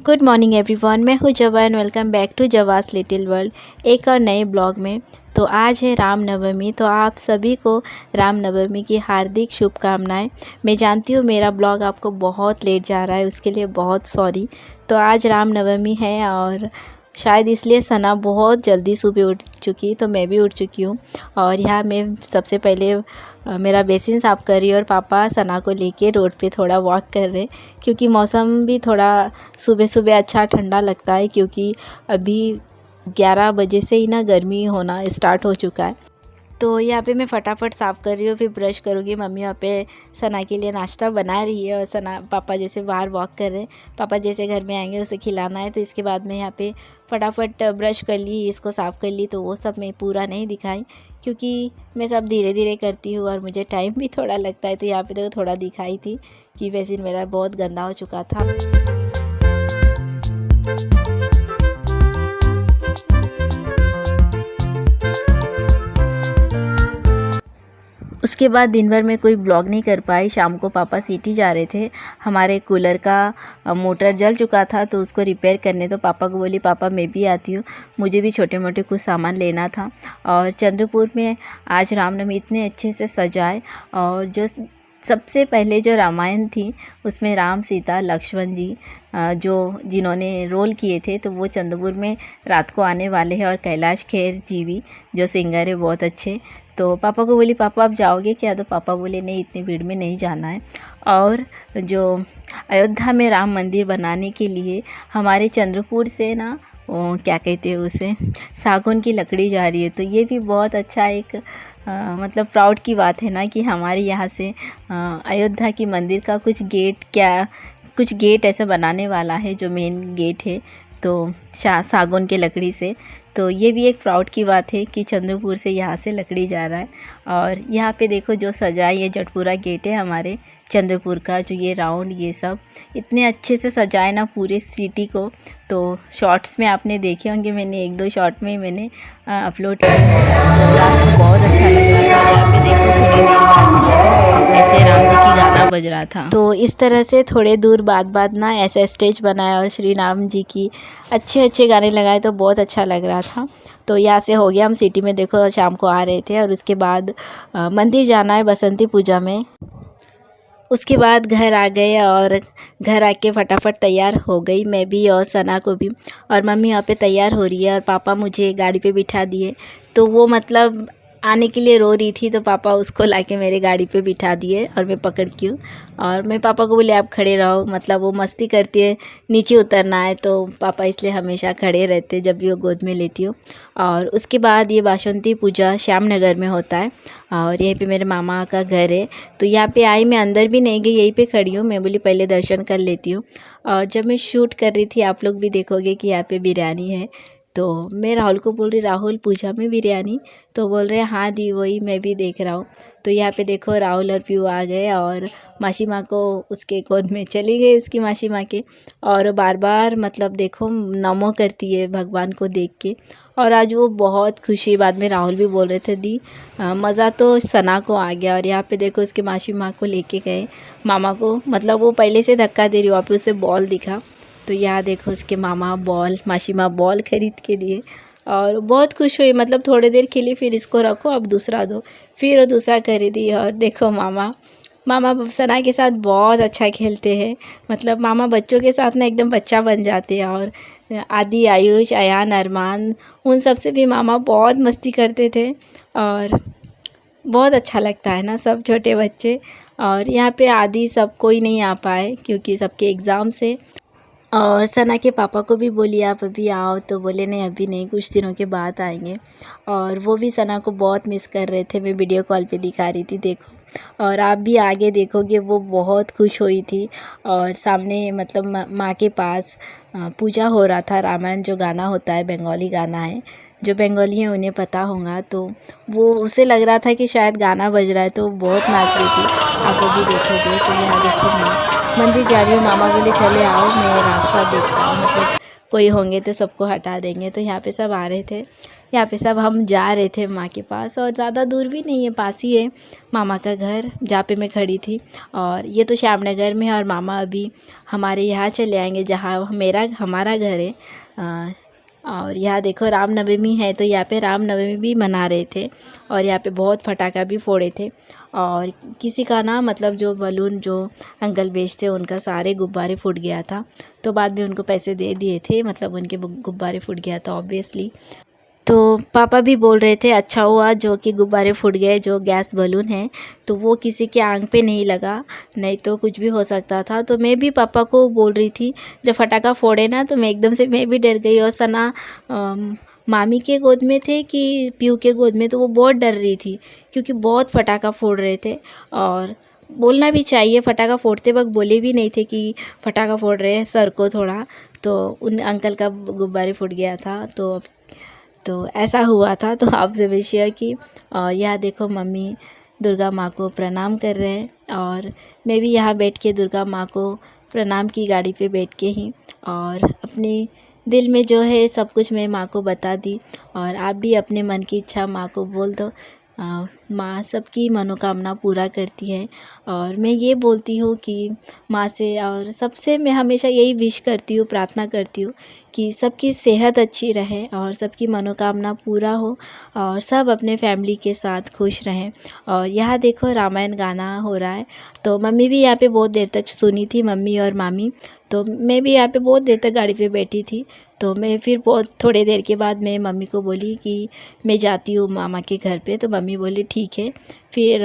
Good morning everyone, मैं हूँ Jawa and welcome back to Jawa's little world एक और नए ब्लॉग में। तो आज है रामनवमी, तो आप सभी को रामनवमी की हार्दिक शुभकामनाएं। मैं जानती हूँ मेरा ब्लॉग आपको बहुत लेट जा रहा है, उसके लिए बहुत सॉरी। तो आज रामनवमी है और शायद इसलिए सना बहुत जल्दी सुबह उठ चुकी, तो मैं भी उठ चुकी हूँ। और यहाँ मैं सबसे पहले मेरा बेसिन साफ़ कर रही हूँ और पापा सना को लेके रोड पे थोड़ा वॉक कर रहे हैं, क्योंकि मौसम भी थोड़ा सुबह सुबह अच्छा ठंडा लगता है, क्योंकि अभी 11 बजे से ही ना गर्मी होना स्टार्ट हो चुका है। तो यहाँ पे मैं फटाफट साफ़ कर रही हूँ, फिर ब्रश करूँगी। मम्मी यहाँ पे सना के लिए नाश्ता बना रही है और सना पापा जैसे बाहर वॉक कर रहे हैं, पापा जैसे घर में आएंगे उसे खिलाना है। तो इसके बाद मैं यहाँ पे फटाफट ब्रश कर ली, इसको साफ़ कर ली। तो वो सब मैं पूरा नहीं दिखाई, क्योंकि मैं सब धीरे धीरे करती हूँ और मुझे टाइम भी थोड़ा लगता है। तो यहाँ पे तो थोड़ा दिखाई थी कि वैसे मेरा बहुत गंदा हो चुका था। उसके बाद दिन भर मैं कोई ब्लॉग नहीं कर पाई। शाम को पापा सिटी जा रहे थे, हमारे कूलर का मोटर जल चुका था तो उसको रिपेयर करने। तो पापा को बोली पापा मैं भी आती हूँ, मुझे भी छोटे मोटे कुछ सामान लेना था। और चंद्रपुर में आज रामनवमी इतने अच्छे से सजाए, और जो सबसे पहले जो रामायण थी उसमें राम सीता लक्ष्मण जी जिन्होंने रोल किए थे, तो वो चंद्रपुर में रात को आने वाले हैं। और कैलाश खेर जी भी जो सिंगर है बहुत अच्छे। तो पापा को बोली पापा आप जाओगे क्या? तो पापा बोले नहीं, इतनी भीड़ में नहीं जाना है। और जो अयोध्या में राम मंदिर बनाने के लिए हमारे चंद्रपुर से ना क्या कहते हैं उसे, सागौन की लकड़ी जा रही है। तो ये भी बहुत अच्छा एक मतलब प्राउड की बात है ना, कि हमारे यहाँ से अयोध्या की मंदिर का कुछ गेट ऐसा बनाने वाला है, जो मेन गेट है तो सागौन के लकड़ी से। तो ये भी एक प्राउड की बात है कि चंद्रपुर से यहाँ से लकड़ी जा रहा है। और यहाँ पे देखो जो सजाई, ये जटपुरा गेट है हमारे चंद्रपुर का, जो ये राउंड ये सब इतने अच्छे से सजाए ना पूरे सिटी को। तो शॉर्ट्स में आपने देखे होंगे, मैंने 1-2 शॉर्ट में मैंने अपलोड किया। तो रात को बहुत अच्छा लग रहा था। यहाँ पे देखो थोड़ी देर बाद ऐसे राम जी की गाना बज रहा था। तो इस तरह से थोड़े दूर बाद ना ऐसा स्टेज बनाया और श्री राम जी की अच्छे गाने लगाए, तो बहुत अच्छा लग रहा था। तो यहाँ से हो गया, हम सिटी में देखो शाम को आ रहे थे। और उसके बाद मंदिर जाना है बसंती पूजा में। उसके बाद घर आ गए और घर आके फटाफट तैयार हो गई मैं भी और सना को भी। और मम्मी यहाँ पे तैयार हो रही है और पापा मुझे गाड़ी पे बिठा दिए। तो वो मतलब आने के लिए रो रही थी, तो पापा उसको लाके मेरे गाड़ी पे बिठा दिए और मैं पकड़ के हूँ। और मैं पापा को बोले आप खड़े रहो, मतलब वो मस्ती करती है नीचे उतरना है, तो पापा इसलिए हमेशा खड़े रहते जब भी वो गोद में लेती हूँ। और उसके बाद ये बासंती पूजा श्याम नगर में होता है और यहीं पे मेरे मामा का घर है। तो यहाँ पे आई, मैं अंदर भी नहीं गई, यहीं पे खड़ी हूँ। मैं बोली पहले दर्शन कर लेती हूँ। और जब मैं शूट कर रही थी, आप लोग भी देखोगे कि यहाँ पे बिरयानी है। तो मैं राहुल को बोल रही राहुल पूजा में बिरयानी, तो बोल रहे हाँ दी वही मैं भी देख रहा हूँ। तो यहाँ पे देखो राहुल और पीयू आ गए और मासी माँ को उसके गोद में चली गई, उसकी मासी माँ के। और बार बार मतलब देखो नमो करती है भगवान को देख के। और आज वो बहुत खुशी, बाद में राहुल भी बोल रहे थे दी मज़ा तो सना को आ गया। और यहाँ पे देखो उसके मासी माँ को लेके गए मामा को, मतलब वो पहले से धक्का दे रही, वहाँ पे उसे बॉल दिखा। तो यहाँ देखो उसके मामा मासी माँ बॉल खरीद के दिए और बहुत खुश हुई। मतलब थोड़ी देर खेली, फिर इसको रखो अब दूसरा दो, फिर वो दूसरा खरीदी। और देखो मामा सना के साथ बहुत अच्छा खेलते हैं। मतलब मामा बच्चों के साथ ना एकदम बच्चा बन जाते हैं। और आदि, आयुष, अयान, अरमान, उन सब से भी मामा बहुत मस्ती करते थे और बहुत अच्छा लगता है ना सब छोटे बच्चे। और यहाँ पे आदि सब कोई नहीं आ पाए क्योंकि सबके एग्ज़ाम से। और सना के पापा को भी बोली आप अभी आओ, तो बोले नहीं अभी नहीं, कुछ दिनों के बाद आएंगे। और वो भी सना को बहुत मिस कर रहे थे, मैं वीडियो कॉल पे दिखा रही थी देखो। और आप भी आगे देखोगे वो बहुत खुश हुई थी। और सामने मतलब माँ के पास पूजा हो रहा था, रामायण जो गाना होता है बंगाली गाना है, जो बंगाली हैं उन्हें पता होगा। तो वो उसे लग रहा था कि शायद गाना बज रहा है, तो बहुत नाच रही थी, आप वो भी देखोगे। तो यहाँ देखो मैं मंदिर जा रही हूँ, मामा बोले चले आओ मैं रास्ता देखता हूँ, मतलब कोई होंगे तो सबको हटा देंगे। तो यहाँ पे सब आ रहे थे, यहाँ पे सब हम जा रहे थे माँ के पास, और ज़्यादा दूर भी नहीं है, पास ही है मामा का घर जहाँ पे मैं खड़ी थी। और ये तो श्यामनगर में है, और मामा अभी हमारे यहाँ चले आएंगे जहाँ हमारा घर है। और यहाँ देखो रामनवमी है, तो यहाँ पे रामनवमी भी मना रहे थे, और यहाँ पे बहुत फटाका भी फोड़े थे। और किसी का ना मतलब जो बलून जो अंकल बेचते उनका सारे गुब्बारे फूट गया था, तो बाद में उनको पैसे दे दिए थे, मतलब उनके गुब्बारे फूट गया था ऑब्वियसली। तो पापा भी बोल रहे थे अच्छा हुआ जो कि गुब्बारे फूट गए, जो गैस बलून है तो वो किसी के आंख पे नहीं लगा, नहीं तो कुछ भी हो सकता था। तो मैं भी पापा को बोल रही थी, जब फटाका फोड़े ना तो मैं एकदम से मैं भी डर गई। और सना मामी के गोद में थे कि पीयू के गोद में, तो वो बहुत डर रही थी क्योंकि बहुत फटाका फोड़ रहे थे। और बोलना भी चाहिए, फटाका फोड़ते वक्त बोले भी नहीं थे कि फटाका फोड़ रहे हैं सर को थोड़ा, तो उन अंकल का गुब्बारे फूट गया था। तो ऐसा हुआ था। तो आपसे भी शेयर की। और यहाँ देखो मम्मी दुर्गा माँ को प्रणाम कर रहे हैं, और मैं भी यहाँ बैठ के दुर्गा माँ को प्रणाम की, गाड़ी पे बैठ के ही, और अपने दिल में जो है सब कुछ मैं माँ को बता दी। और आप भी अपने मन की इच्छा माँ को बोल दो, माँ सबकी मनोकामना पूरा करती है। और मैं ये बोलती हूँ कि माँ से और सबसे मैं हमेशा यही विश करती हूँ, प्रार्थना करती हूँ कि सबकी सेहत अच्छी रहे और सबकी मनोकामना पूरा हो, और सब अपने फैमिली के साथ खुश रहें। और यहाँ देखो रामायण गाना हो रहा है, तो मम्मी भी यहाँ पे बहुत देर तक सुनी थी, मम्मी और मामी। तो मैं भी यहाँ पे बहुत देर तक गाड़ी पे बैठी थी। तो मैं फिर बहुत थोड़ी देर के बाद मैं मम्मी को बोली कि मैं जाती हूँ मामा के घर पे। तो मम्मी बोली ठीक है। फिर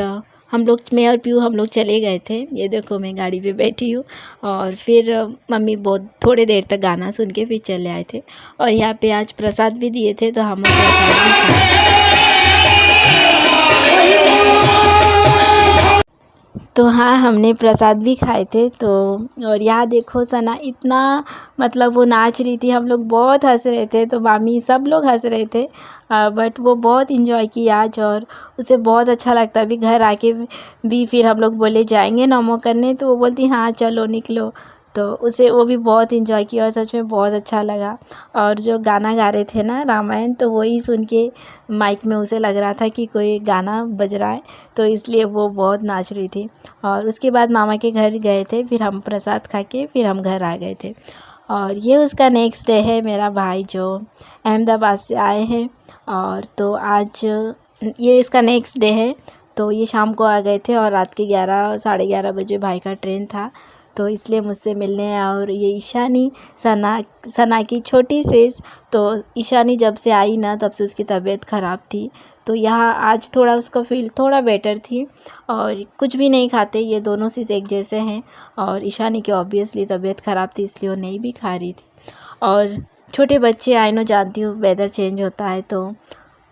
हम लोग, मैं और पीयू हम लोग चले गए थे। ये देखो मैं गाड़ी पे बैठी हूँ, और फिर मम्मी बहुत थोड़ी देर तक गाना सुन के फिर चले आए थे। और यहाँ पे आज प्रसाद भी दिए थे, तो हम प्रसाद भी खाए। तो हाँ, हमने प्रसाद भी खाए थे। तो और यहाँ देखो सना इतना मतलब वो नाच रही थी, हम लोग बहुत हंस रहे थे, तो मामी सब लोग हंस रहे थे। बट वो बहुत इन्जॉय की आज, और उसे बहुत अच्छा लगता। अभी घर आके भी फिर हम लोग बोले जाएंगे नमो करने, तो वो बोलती हाँ चलो निकलो। तो उसे वो भी बहुत इन्जॉय किया, और सच में बहुत अच्छा लगा। और जो गाना गा रहे थे ना रामायण, तो वही सुन के माइक में उसे लग रहा था कि कोई गाना बज रहा है, तो इसलिए वो बहुत नाच रही थी। और उसके बाद मामा के घर गए थे, फिर हम प्रसाद खा के फिर हम घर आ गए थे। और ये उसका नेक्स्ट डे है, मेरा भाई जो अहमदाबाद से आए हैं। और तो आज ये इसका नेक्स्ट डे है। तो ये शाम को आ गए थे, और रात के 11 साढ़े 11 बजे भाई का ट्रेन था, तो इसलिए मुझसे मिलने आया। और ये ईशानी सना की छोटी sis, तो ईशानी जब से आई ना तब से उसकी तबीयत ख़राब थी। तो यहाँ आज थोड़ा उसका फील थोड़ा बेटर थी, और कुछ भी नहीं खाते ये दोनों sis एक जैसे हैं। और ईशानी की ऑब्वियसली तबीयत ख़राब थी, इसलिए वो नहीं भी खा रही थी। और छोटे बच्चे आई नो जानती हूँ, वेदर चेंज होता है तो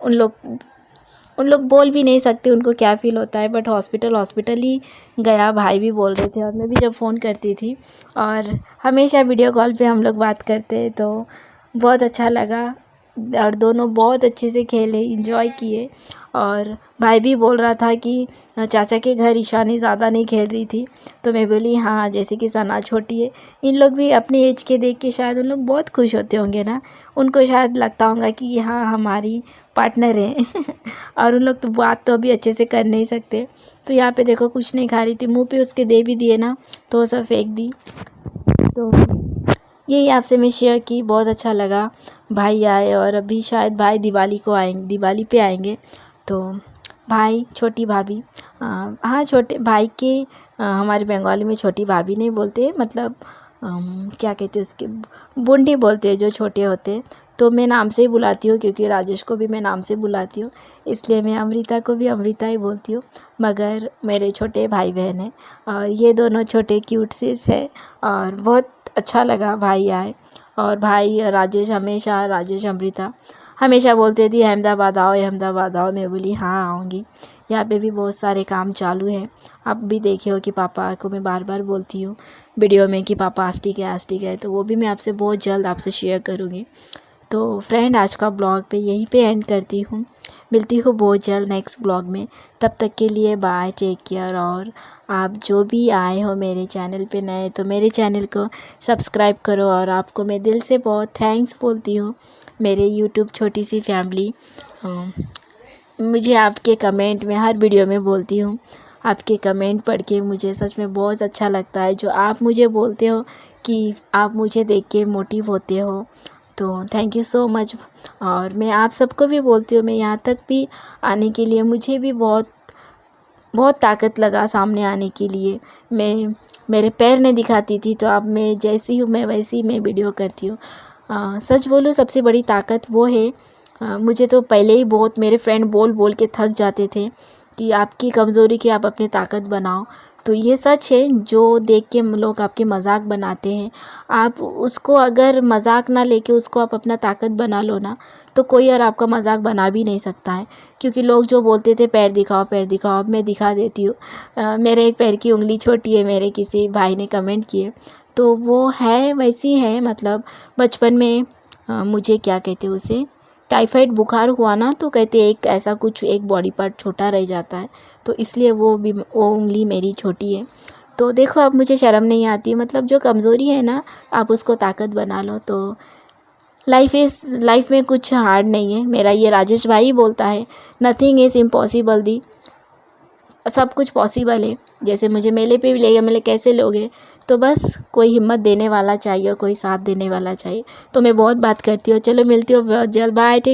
उन लोग बोल भी नहीं सकते उनको क्या फ़ील होता है। बट हॉस्पिटल ही गया, भाई भी बोल रहे थे, और मैं भी जब फ़ोन करती थी, और हमेशा वीडियो कॉल पे हम लोग बात करते, तो बहुत अच्छा लगा। और दोनों बहुत अच्छे से खेले, इंजॉय किए। और भाई भी बोल रहा था कि चाचा के घर ईशानी ज़्यादा नहीं खेल रही थी, तो मैं बोली हाँ, जैसे कि सना छोटी है, इन लोग भी अपनी एज के देख के शायद उन लोग बहुत खुश होते होंगे ना, उनको शायद लगता होगा कि हाँ हमारी पार्टनर है। और उन लोग तो बात तो अभी अच्छे से कर नहीं सकते। तो यहाँ पे देखो कुछ नहीं खा रही थी, मुँह पे उसके दे भी दिए ना तो वो सब फेंक दी। तो यही आपसे मैं शेयर की, बहुत अच्छा लगा। भाई आए, और अभी शायद भाई दिवाली पे आएंगे। तो भाई छोटी भाभी, हाँ छोटे भाई के हमारे बंगाली में छोटी भाभी नहीं बोलते, मतलब क्या कहते हैं उसके, बूढ़ी बोलते हैं जो छोटे होते हैं। तो मैं नाम से ही बुलाती हूँ, क्योंकि राजेश को भी मैं नाम से बुलाती हूँ, इसलिए मैं अमृता को भी अमृता ही बोलती हूँ। मगर मेरे छोटे भाई बहन हैं, और ये दोनों छोटे क्यूट sis है, और बहुत अच्छा लगा भाई आए। और भाई राजेश अमृता हमेशा बोलते थी अहमदाबाद आओ। मैं बोली हाँ आऊँगी। यहाँ पे भी बहुत सारे काम चालू है। आप भी देखे हो कि पापा को मैं बार बार बोलती हूँ वीडियो में कि पापा आस्टिक है, तो वो भी मैं आपसे बहुत जल्द आपसे शेयर करूँगी। तो फ्रेंड, आज का ब्लॉग पे यहीं पे एंड करती हूँ। मिलती हूँ बहुत जल्द नेक्स्ट ब्लॉग में। तब तक के लिए बाय, टेक केयर। और आप जो भी आए हो मेरे चैनल पे नए, तो मेरे चैनल को सब्सक्राइब करो। और आपको मैं दिल से बहुत थैंक्स बोलती हूँ, मेरे यूट्यूब छोटी सी फैमिली। मुझे आपके कमेंट में हर वीडियो में बोलती हूँ, आपके कमेंट पढ़ के मुझे सच में बहुत अच्छा लगता है। जो आप मुझे बोलते हो कि आप मुझे देख के मोटिव होते हो, तो थैंक यू सो मच। और मैं आप सबको भी बोलती हूँ, मैं यहाँ तक भी आने के लिए मुझे भी बहुत बहुत ताकत लगा सामने आने के लिए। मेरे पैर नहीं दिखाती थी, तो अब मैं जैसी हूँ मैं वैसी मैं वीडियो करती हूँ। सच बोलूँ सबसे बड़ी ताकत वो है। मुझे तो पहले ही बहुत मेरे फ्रेंड बोल बोल के थक जाते थे कि आपकी कमज़ोरी की आप अपनी ताकत बनाओ। तो ये सच है, जो देख के लोग आपके मजाक बनाते हैं, आप उसको अगर मजाक ना लेके उसको आप अपना ताकत बना लो ना, तो कोई और आपका मजाक बना भी नहीं सकता है। क्योंकि लोग जो बोलते थे पैर दिखाओ पैर दिखाओ, अब मैं दिखा देती हूँ। मेरे एक पैर की उंगली छोटी है, मेरे किसी भाई ने कमेंट किए, तो वो है वैसी है। मतलब बचपन में मुझे क्या कहते हैं उसे, टाइफाइड बुखार हुआ ना, तो कहते एक ऐसा कुछ एक बॉडी पार्ट छोटा रह जाता है, तो इसलिए वो उंगली मेरी छोटी है। तो देखो अब मुझे शर्म नहीं आती। मतलब जो कमज़ोरी है ना, आप उसको ताकत बना लो, तो लाइफ में कुछ हार्ड नहीं है। मेरा ये राजेश भाई बोलता है, नथिंग इज़ इम्पॉसिबल दी, सब कुछ पॉसिबल है। जैसे मुझे मेले पे भी ले गए, मेले कैसे लोगे, तो बस कोई हिम्मत देने वाला चाहिए और कोई साथ देने वाला चाहिए। तो मैं बहुत बात करती हूँ, चलो मिलती हूँ बहुत जल्द, बाय, टेक।